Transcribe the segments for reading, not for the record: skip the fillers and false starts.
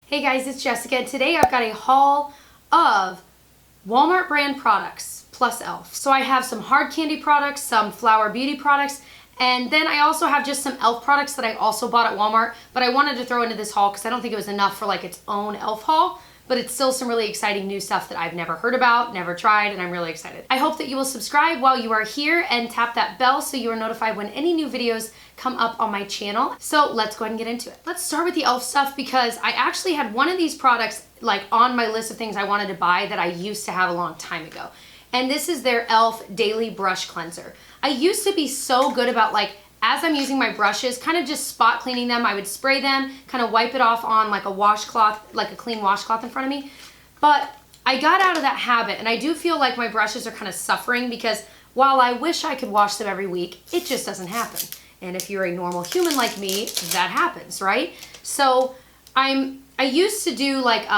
Hey guys, it's Jessica, and today I've got a haul of Walmart brand products plus e.l.f. So I have some hard candy products, some flower beauty products, and then I also have just some e.l.f. products that I also bought at Walmart, but I wanted to throw into this haul because I don't think it was enough for like its own e.l.f. haul, but it's still some really exciting new stuff that I've never heard about, never tried, and I'm really excited. I hope that you will subscribe while you are here and tap that bell so you are notified when any new videos come up on my channel. So let's go ahead and get into it. Let's start with the e.l.f. stuff because I actually had one of these products like on my list of things I wanted to buy that I used to have a long time ago. And this is their e.l.f. Daily Brush Cleanser. I used to be so good about like, as I'm using my brushes, kind of just spot cleaning them, I would spray them, kind of wipe it off on like a washcloth, like a clean washcloth in front of me. But I got out of that habit and I do feel like my brushes are kind of suffering because while I wish I could wash them every week, it just doesn't happen. And if you're a normal human like me, that happens, right? So I used to do like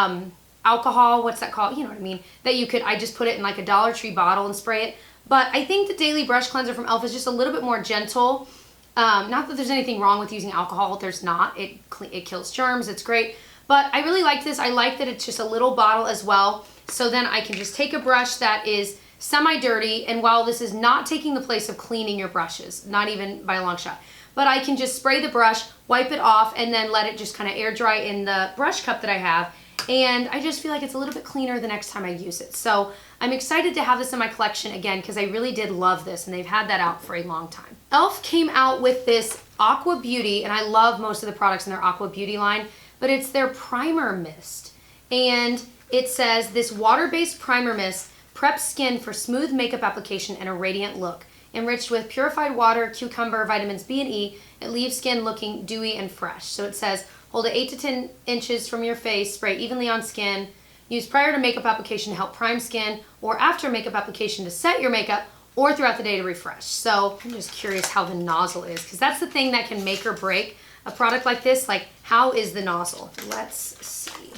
alcohol, what's that called? You know what I mean? That you could, I just put it in like a Dollar Tree bottle and spray it. But I think the Daily Brush Cleanser from e.l.f. is just a little bit more gentle. Not that there's anything wrong with using alcohol, there's not. It kills germs, it's great. But I really like this. I like that it's just a little bottle as well. So then I can just take a brush that is semi-dirty, and while this is not taking the place of cleaning your brushes, not even by a long shot, but I can just spray the brush, wipe it off, and then let it just kind of air dry in the brush cup that I have. And I just feel like it's a little bit cleaner the next time I use it. So I'm excited to have this in my collection again because I really did love this and they've had that out for a long time. e.l.f. came out with this Aqua Beauty, and I love most of the products in their Aqua Beauty line, but it's their primer mist. And it says, this water-based primer mist preps skin for smooth makeup application and a radiant look. Enriched with purified water, cucumber, vitamins B and E, it leaves skin looking dewy and fresh. So it says, hold it 8 to 10 inches from your face, spray evenly on skin, use prior to makeup application to help prime skin, or after makeup application to set your makeup, or throughout the day to refresh. So I'm just curious how the nozzle is, because that's the thing that can make or break a product like this. Like, how is the nozzle? Let's see.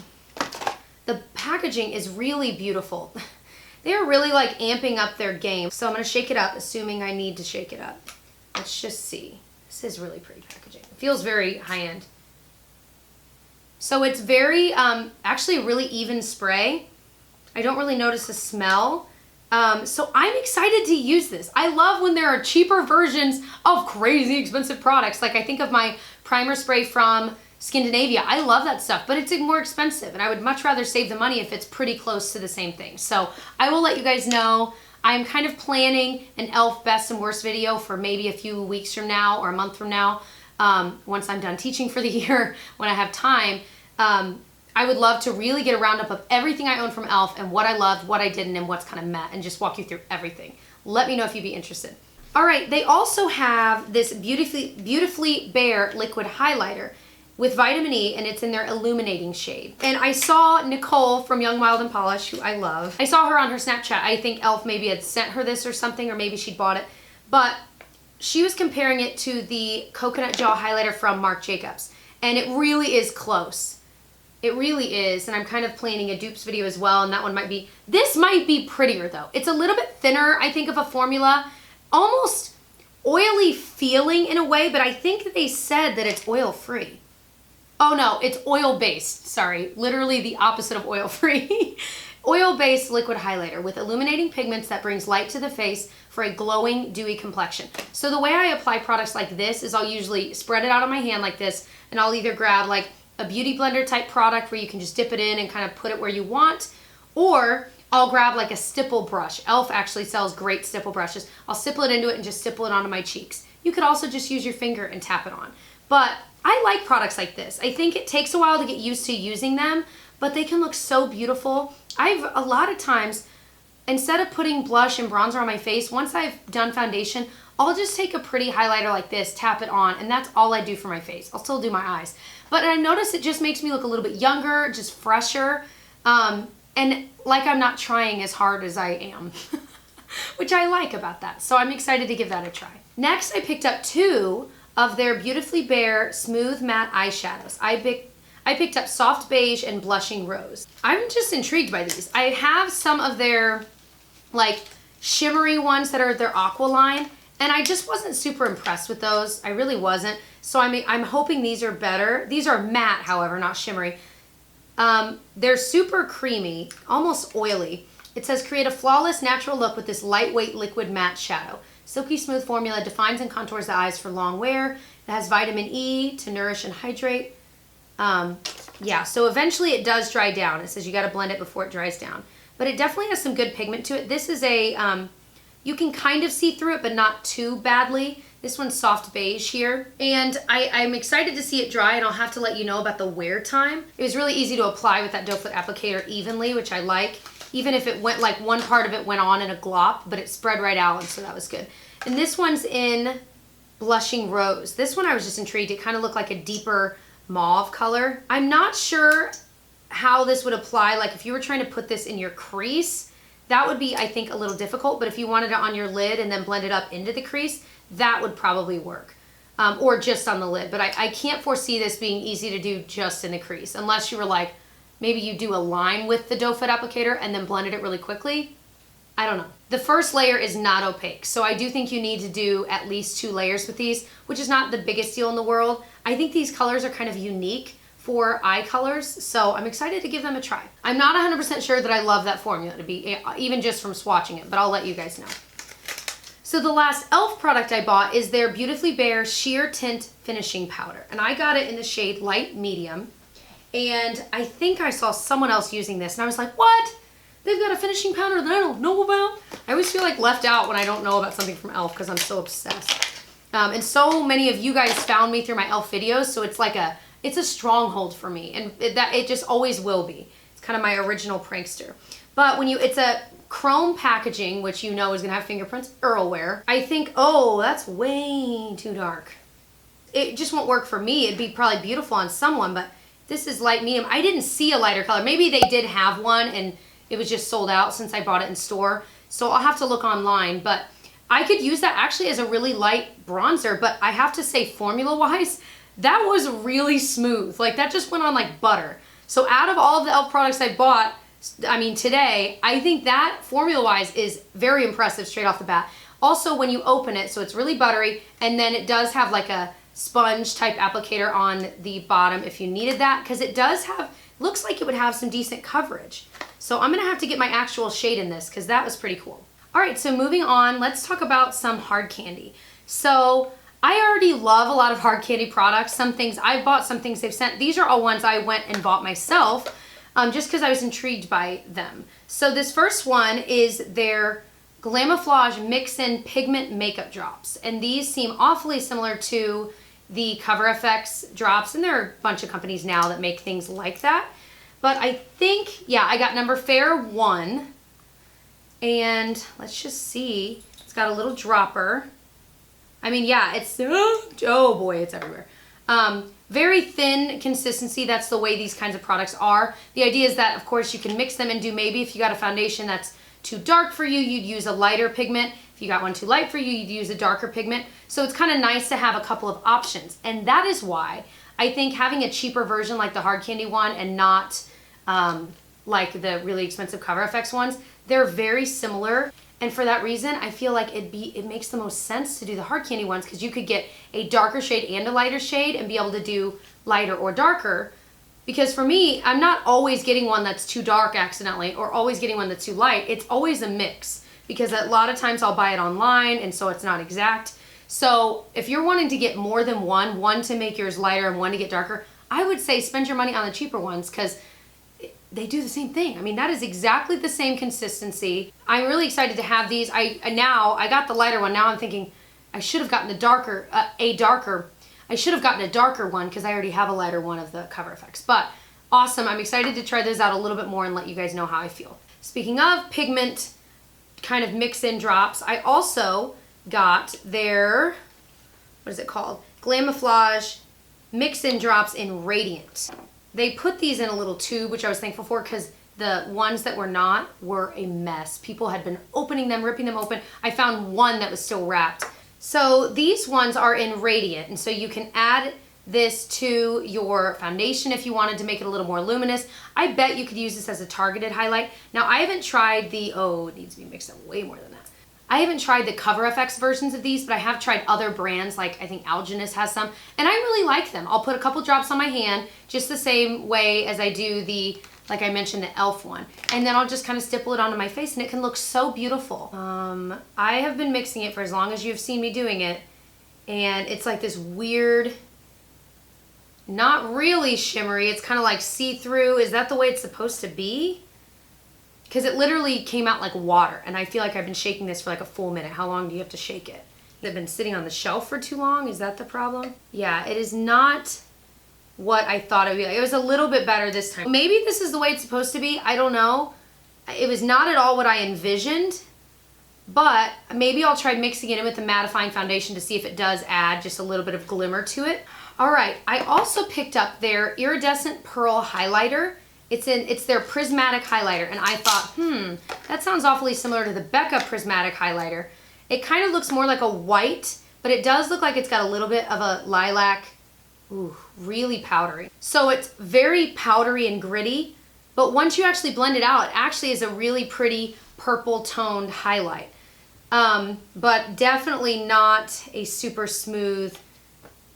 The packaging is really beautiful. They're really like amping up their game. So I'm gonna shake it up, assuming I need to shake it up. Let's just see. This is really pretty packaging. It feels very high-end. So it's very, actually a really even spray. I don't really notice a smell. So I'm excited to use this. I love when there are cheaper versions of crazy expensive products. Like I think of my primer spray from Scandinavia. I love that stuff, but it's more expensive and I would much rather save the money if it's pretty close to the same thing. So I will let you guys know. I'm kind of planning an e.l.f. best and worst video for maybe a few weeks from now or a month from now. Once I'm done teaching for the year, when I have time. I would love to really get a roundup of everything I own from e.l.f. and what I loved, what I didn't, and what's kind of met, and just walk you through everything. Let me know if you'd be interested. All right, they also have this Beautifully Bare liquid highlighter with vitamin E, and it's in their Illuminating shade. And I saw Nicole from Young, Wild, and Polish, who I love. I saw her on her Snapchat. I think e.l.f. maybe had sent her this or something, or maybe she'd bought it. But she was comparing it to the Coconut Gel highlighter from Marc Jacobs, and it really is close. It really is, and I'm kind of planning a dupes video as well, and that one might be, this might be prettier though. It's a little bit thinner, I think, of a formula, almost oily feeling in a way, but I think they said that it's oil-free. Oh no, it's oil-based, sorry, literally the opposite of oil-free. Oil-based liquid highlighter with illuminating pigments that brings light to the face for a glowing, dewy complexion. So the way I apply products like this is I'll usually spread it out on my hand like this, and I'll either grab like a beauty blender type product where you can just dip it in and kind of put it where you want, or I'll grab like a stipple brush. e.l.f. actually sells great stipple brushes. I'll stipple it into it and just stipple it onto my cheeks. You could also just use your finger and tap it on. But I like products like this. I think it takes a while to get used to using them, but they can look so beautiful. I've a lot of times, instead of putting blush and bronzer on my face, once I've done foundation, I'll just take a pretty highlighter like this, tap it on, and that's all I do for my face. I'll still do my eyes. But I notice it just makes me look a little bit younger, just fresher, and like I'm not trying as hard as I am, which I like about that. So I'm excited to give that a try. Next, I picked up 2 of their Beautifully Bare Smooth Matte Eyeshadows. I picked up Soft Beige and Blushing Rose. I'm just intrigued by these. I have some of their like shimmery ones that are their Aqua line, and I just wasn't super impressed with those. I really wasn't. So I'm hoping these are better. These are matte, however, not shimmery. They're super creamy, almost oily. It says create a flawless natural look with this lightweight liquid matte shadow. Silky smooth formula defines and contours the eyes for long wear. It has vitamin E to nourish and hydrate. Yeah, so eventually it does dry down. It says you got to blend it before it dries down. But it definitely has some good pigment to it. This is a, you can kind of see through it, but not too badly. This one's soft beige here. And I'm excited to see it dry, and I'll have to let you know about the wear time. It was really easy to apply with that doe foot applicator evenly, which I like. Even if it went, like one part of it went on in a glop, but it spread right out, and so that was good. And this one's in Blushing Rose. This one I was just intrigued. It kind of looked like a deeper mauve color. I'm not sure how this would apply. Like if you were trying to put this in your crease, that would be, I think, a little difficult. But if you wanted it on your lid and then blend it up into the crease, that would probably work. Or just on the lid. But I can't foresee this being easy to do just in the crease, unless you were like, maybe you do a line with the doe foot applicator and then blended it really quickly. I don't know. The first layer is not opaque, so I do think you need to do at least 2 layers with these, which is not the biggest deal in the world. I think these colors are kind of unique for eye colors, so I'm excited to give them a try. I'm not 100% sure that I love that formula, to be even just from swatching it, but I'll let you guys know. So the last e.l.f. product I bought is their Beautifully Bare Sheer Tint Finishing Powder, and I got it in the shade Light Medium. And I think I saw someone else using this, and I was like, what? They've got a finishing powder that I don't know about? I always feel like left out when I don't know about something from e.l.f. because I'm so obsessed. And so many of you guys found me through my e.l.f. videos, so it's like it's a stronghold for me, and it just always will be. It's kind of my original prankster. But when it's a chrome packaging, which you know is gonna have fingerprints, Earlware, I think, oh, that's way too dark. It just won't work for me. It'd be probably beautiful on someone, but this is light medium. I didn't see a lighter color. Maybe they did have one and it was just sold out since I bought it in store. So I'll have to look online, but I could use that actually as a really light bronzer, but I have to say formula-wise, that was really smooth. Like that just went on like butter. So out of all of the e.l.f. products I bought, I mean today, I think that formula-wise is very impressive straight off the bat. Also when you open it, so it's really buttery, and then it does have like a sponge type applicator on the bottom if you needed that, because it does have, looks like it would have some decent coverage. So I'm gonna have to get my actual shade in this because that was pretty cool. All right, so moving on, let's talk about some hard candy. So I already love a lot of hard candy products. Some things I've bought, some things they've sent. These are all ones I went and bought myself just because I was intrigued by them. So this first one is their Glamouflage Mix-In Pigment Makeup Drops. And these seem awfully similar to the Cover FX drops, and there are a bunch of companies now that make things like that. But I think, yeah, I got number fair 1. And let's just see. It's got a little dropper. I mean, yeah, it's, oh boy, it's everywhere. Very thin consistency. That's the way these kinds of products are. The idea is that, of course, you can mix them and do, maybe if you got a foundation that's too dark for you, you'd use a lighter pigment. If you got one too light for you, you'd use a darker pigment. So it's kind of nice to have a couple of options. And that is why I think having a cheaper version like the hard candy one and not like the really expensive Cover FX ones, they're very similar. And for that reason, I feel like it makes the most sense to do the hard candy ones, because you could get a darker shade and a lighter shade and be able to do lighter or darker. Because for me, I'm not always getting one that's too dark accidentally or always getting one that's too light. It's always a mix, because a lot of times I'll buy it online and so it's not exact. So if you're wanting to get more than one to make yours lighter and one to get darker, I would say spend your money on the cheaper ones, because they do the same thing. I mean, that is exactly the same consistency. I'm really excited to have these. I got the lighter one. Now I'm thinking I should have gotten the darker, I should have gotten a darker one because I already have a lighter one of the Cover FX. But awesome. I'm excited to try those out a little bit more and let you guys know how I feel. Speaking of pigment kind of mix-in drops, I also got their, what is it called? Glamouflage mix-in drops in Radiant. They put these in a little tube, which I was thankful for, because the ones that were not were a mess. People had been opening them, ripping them open. I found one that was still wrapped. So these ones are in Radiant, and so you can add this to your foundation if you wanted to make it a little more luminous. I bet you could use this as a targeted highlight. Now I haven't tried the, oh, it needs to be mixed up way more than that. I haven't tried the Cover FX versions of these, but I have tried other brands, like I think Alginus has some, and I really like them. I'll put a couple drops on my hand, just the same way as I do the, like I mentioned, the e.l.f. one. And then I'll just kind of stipple it onto my face, and it can look so beautiful. I have been mixing it for as long as you've seen me doing it, and it's like this weird, not really shimmery, it's kind of like see-through. Is that the way it's supposed to be? Because it literally came out like water, and I feel like I've been shaking this for like a full minute. How long do you have to shake it? They've been sitting on the shelf for too long? Is that the problem? Yeah, it is not what I thought it would be. It was a little bit better this time. Maybe this is the way it's supposed to be. I don't know. It was not at all what I envisioned, but maybe I'll try mixing it in with the mattifying foundation to see if it does add just a little bit of glimmer to it. All right, I also picked up their Iridescent Pearl Highlighter. It's their Prismatic highlighter, and I thought, that sounds awfully similar to the Becca Prismatic highlighter. It kind of looks more like a white, but it does look like it's got a little bit of a lilac. Ooh, really powdery. So it's very powdery and gritty, but once you actually blend it out, it actually is a really pretty purple toned highlight. But definitely not a super smooth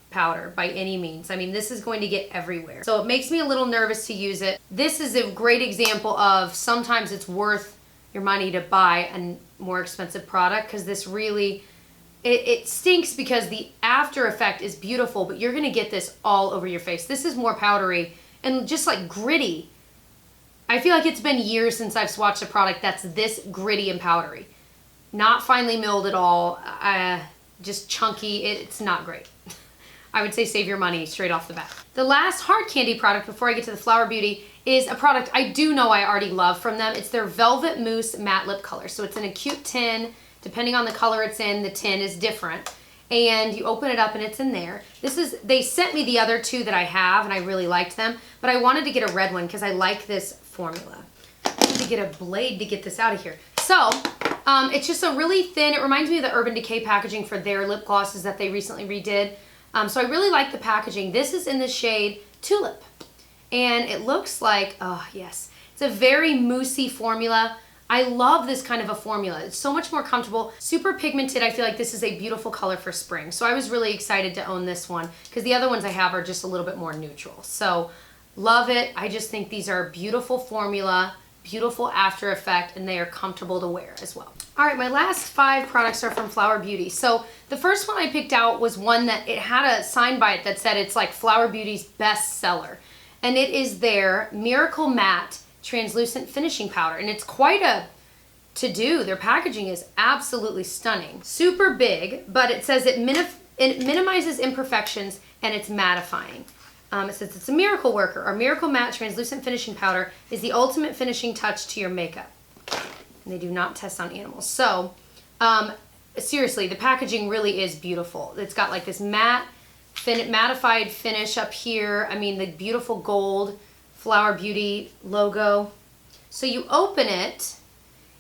powder by any means. I mean, this is going to get everywhere. So it makes me a little nervous to use it. This is a great example of sometimes it's worth your money to buy a more expensive product, because this really, it stinks because the after effect is beautiful, but you're gonna get this all over your face. This is more powdery and just like gritty. I feel like it's been years since I've swatched a product that's this gritty and powdery. Not finely milled at all, just chunky. It's not great. I would say save your money straight off the bat. The last hard candy product before I get to the Flower Beauty is a product I do know I already love from them. It's their Velvet Mousse Matte Lip Color. So it's in a cute tin. Depending on the color it's in, the tin is different. And you open it up and it's in there. They sent me the other two that I have and I really liked them, but I wanted to get a red one because I like this formula. I need to get a blade to get this out of here. So, it's just a really thin, it reminds me of the Urban Decay packaging for their lip glosses that they recently redid. So I really like the packaging. This is in the shade Tulip. And it looks like, oh yes, it's a very moussey formula. I love this kind of a formula. It's so much more comfortable, super pigmented. I feel like this is a beautiful color for spring. So I was really excited to own this one because the other ones I have are just a little bit more neutral. So love it. I just think these are a beautiful formula, beautiful after effect, and they are comfortable to wear as well. All right, my last 5 products are from Flower Beauty. So the first one I picked out was one that it had a sign by it that said it's like Flower Beauty's best seller. And it is their Miracle Matte Translucent Finishing Powder. And it's quite a to-do. Their packaging is absolutely stunning. Super big, but it says it minimizes imperfections and it's mattifying. It says it's a miracle worker. Our Miracle Matte Translucent Finishing Powder is the ultimate finishing touch to your makeup. And they do not test on animals. So, seriously, the packaging really is beautiful. It's got like this mattified finish up here. I mean, the beautiful gold Flower Beauty logo. So you open it,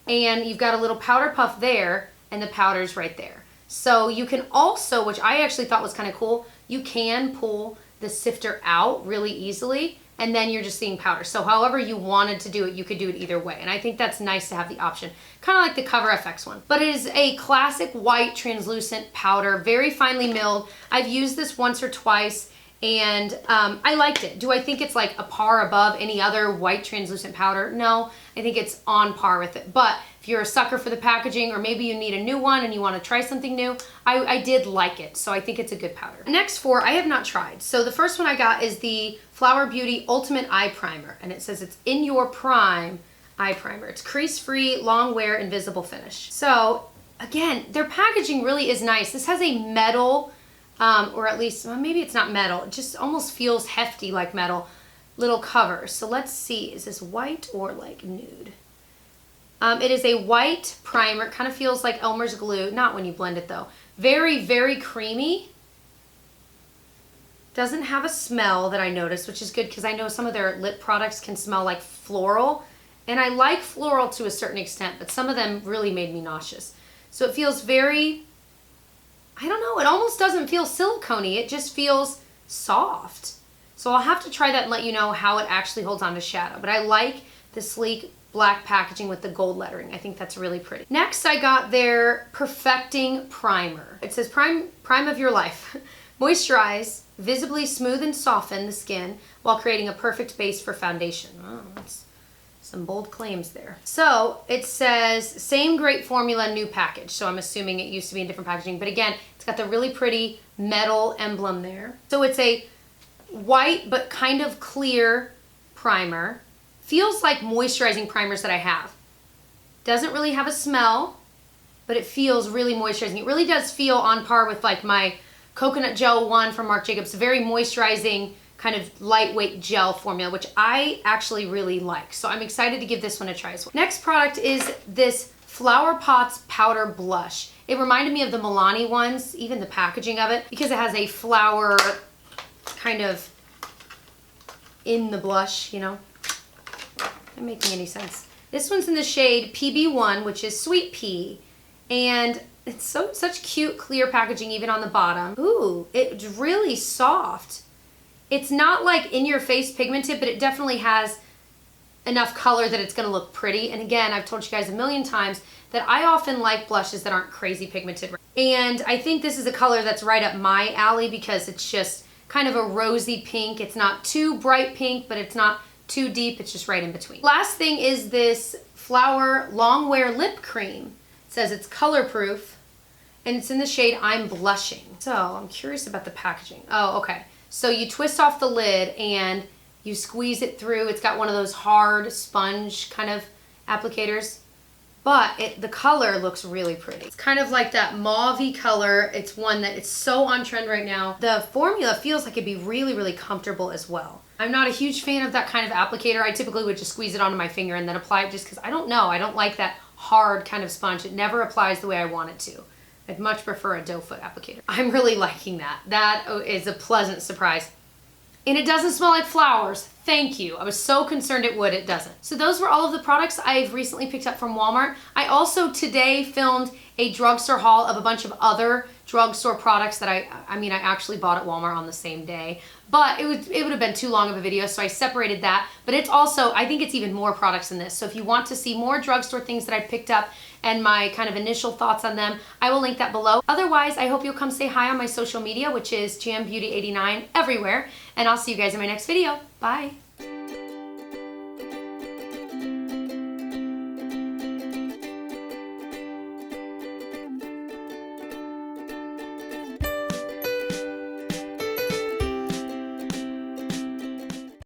and you've got a little powder puff there, and the powder's right there. So you can also, which I actually thought was kind of cool, you can pull the sifter out really easily, and then you're just seeing powder. So however you wanted to do it, you could do it either way. And I think that's nice to have the option. Kind of like the Cover FX one. But it is a classic white translucent powder, very finely milled. I've used this once or twice, and I liked it. Do I think it's like a par above any other white translucent powder? No, I think it's on par with it. But if you're a sucker for the packaging, or maybe you need a new one and you want to try something new, I did like it. So I think it's a good powder. The next 4 I have not tried. So the first one I got is the Flower Beauty Ultimate Eye Primer. And it says it's In Your Prime Eye Primer. It's crease-free, long wear, invisible finish. So again, their packaging really is nice. This has a metal, or at least, well, maybe it's not metal. It just almost feels hefty like metal, little cover. So let's see, is this white or like nude? It is a white primer. It kind of feels like Elmer's glue. Not when you blend it though. Very, very creamy. Doesn't have a smell that I noticed, which is good because I know some of their lip products can smell like floral. And I like floral to a certain extent, but some of them really made me nauseous. So it feels very, I don't know, it almost doesn't feel silicone-y. It just feels soft. So I'll have to try that and let you know how it actually holds on to shadow. But I like the sleek black packaging with the gold lettering. I think that's really pretty. Next, I got their Perfecting Primer. It says prime of your life. Moisturize, visibly smooth and soften the skin while creating a perfect base for foundation. Oh, that's some bold claims there. So it says same great formula, new package. So I'm assuming it used to be in different packaging, but again, it's got the really pretty metal emblem there. So it's a white but kind of clear primer. Feels like moisturizing primers that I have. Doesn't really have a smell, but it feels really moisturizing. It really does feel on par with like my coconut gel one from Marc Jacobs. Very moisturizing, kind of lightweight gel formula, which I actually really like. So I'm excited to give this one a try as well. Next product is this Flower Pots Powder Blush. It reminded me of the Milani ones, even the packaging of it, because it has a flower kind of in the blush, you know? Not making any sense. This one's in the shade PB1, which is Sweet Pea. And it's such cute clear packaging even on the bottom. Ooh, it's really soft. It's not like in your face pigmented, but it definitely has enough color that it's gonna look pretty. And again, I've told you guys a million times that I often like blushes that aren't crazy pigmented. And I think this is a color that's right up my alley because it's just kind of a rosy pink. It's not too bright pink, but it's not too deep. It's just right in between. Last thing is this Flower Long Wear Lip Cream. It says it's colorproof and it's in the shade I'm Blushing. So I'm curious about the packaging. Oh, okay. So you twist off the lid and you squeeze it through. It's got one of those hard sponge kind of applicators, but the color looks really pretty. It's kind of like that mauve-y color. It's one that it's so on trend right now. The formula feels like it'd be really, really comfortable as well. I'm not a huge fan of that kind of applicator. I typically would just squeeze it onto my finger and then apply it just because I don't know. I don't like that hard kind of sponge. It never applies the way I want it to. I'd much prefer a doe foot applicator. I'm really liking that. That is a pleasant surprise. And it doesn't smell like flowers. Thank you. I was so concerned it would, it doesn't. So those were all of the products I've recently picked up from Walmart. I also today filmed a drugstore haul of a bunch of other drugstore products that I actually bought at Walmart on the same day. But it would have been too long of a video, so I separated that. But it's also, I think it's even more products than this. So if you want to see more drugstore things that I picked up and my kind of initial thoughts on them, I will link that below. Otherwise, I hope you'll come say hi on my social media, which is JamBeauty89 everywhere. And I'll see you guys in my next video. Bye.